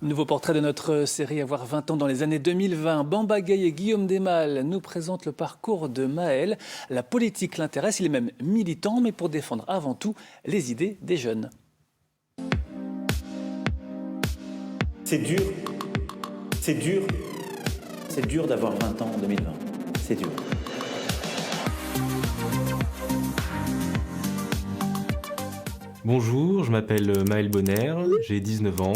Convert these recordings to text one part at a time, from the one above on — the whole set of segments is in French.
Nouveau portrait de notre série Avoir 20 ans dans les années 2020. Bamba Gueye et Guillaume Desmales nous présentent le parcours de Maël. La politique l'intéresse, il est même militant, mais pour défendre avant tout les idées des jeunes. C'est dur. C'est dur. C'est dur d'avoir 20 ans en 2020. C'est dur. Bonjour, je m'appelle Maël Bonner, j'ai 19 ans.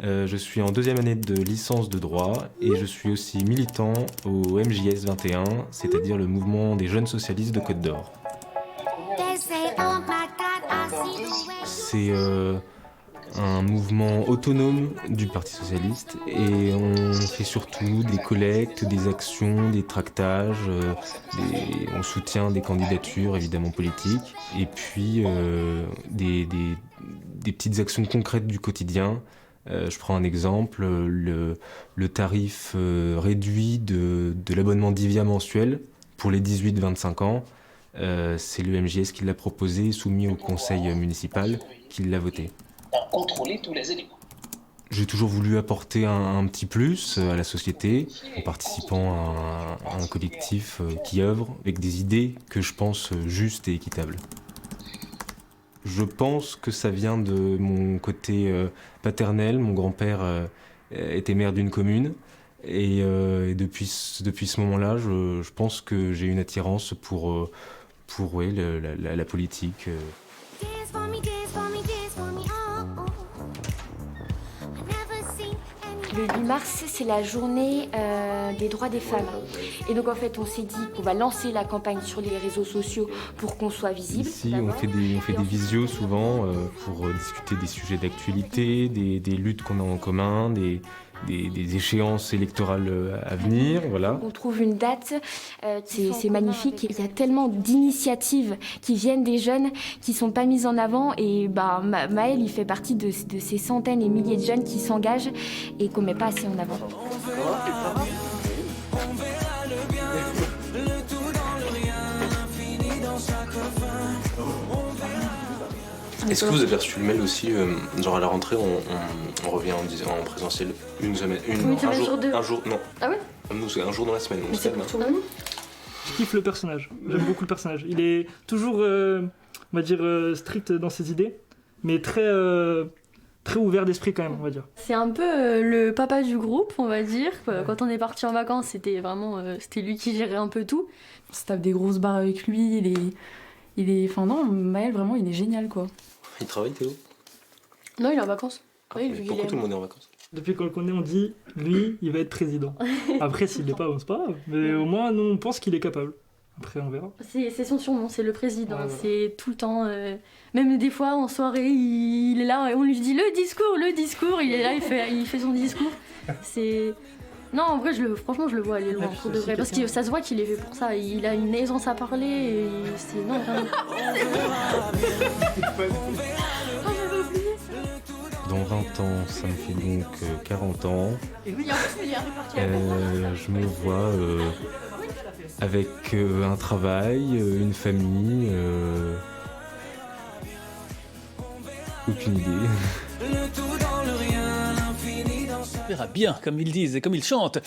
Je suis en deuxième année de licence de droit et je suis aussi militant au MJS 21, c'est-à-dire le mouvement des jeunes socialistes de Côte d'Or. C'est un mouvement autonome du Parti socialiste et on fait surtout des collectes, des actions, des tractages, on soutient des candidatures évidemment politiques et puis des petites actions concrètes du quotidien. Je prends un exemple, le tarif réduit de l'abonnement Divia mensuel pour les 18-25 ans. C'est le MJS qui l'a proposé, soumis au conseil municipal, qui l'a voté. Contrôler tous les éléments. J'ai toujours voulu apporter un petit plus à la société en participant à un collectif qui œuvre avec des idées que je pense justes et équitables. Je pense que ça vient de mon côté paternel. Mon grand-père était maire d'une commune et depuis ce moment-là, je pense que j'ai une attirance pour la politique. Le 8 mars, c'est la journée des droits des femmes. Et donc en fait, on s'est dit qu'on va lancer la campagne sur les réseaux sociaux pour qu'on soit visible. Ici, on fait des visios souvent pour discuter des sujets d'actualité, des luttes qu'on a en commun, des échéances électorales à venir, voilà. On trouve une date, c'est magnifique. Il y a tellement d'initiatives qui viennent des jeunes qui sont pas mises en avant et Maël, il fait partie de ces centaines et milliers de jeunes qui s'engagent et qu'on met pas assez en avant. Est-ce que vous avez reçu le mail aussi, genre à la rentrée, on revient en présentiel une semaine, un jour, non. Ah ouais? Nous, c'est un jour dans la semaine. Mais c'est pour tout le monde. Je kiffe le personnage, j'aime beaucoup le personnage. Il est toujours, on va dire, strict dans ses idées, mais très ouvert d'esprit quand même, on va dire. C'est un peu le papa du groupe, on va dire. Quand on est parti en vacances, c'était lui qui gérait un peu tout. On se tape des grosses barres avec lui, enfin non, Maël, vraiment, il est génial, quoi. Il travaille, Théo? Non, il est en vacances. Oui, pourquoi tout le monde est en vacances? Depuis qu'on le connaît, on dit, lui, il va être président. Après, s'il l'est pas, c'est pas grave. Mais au moins, nous, on pense qu'il est capable. Après, on verra. C'est son surnom, c'est le président. Ouais. C'est tout le temps... Même des fois, en soirée, il est là, et on lui dit le discours. Il est là, il fait son discours. C'est... Non, en vrai, franchement, je le vois aller loin, pour de vrai. Parce que ça se voit qu'il est fait pour ça. Il a une aisance à parler, et c'est... Non, vraiment. Dans 20 ans, ça me fait donc 40 ans. Je me vois avec un travail, une famille, aucune idée. On verra bien, comme ils disent et comme ils chantent.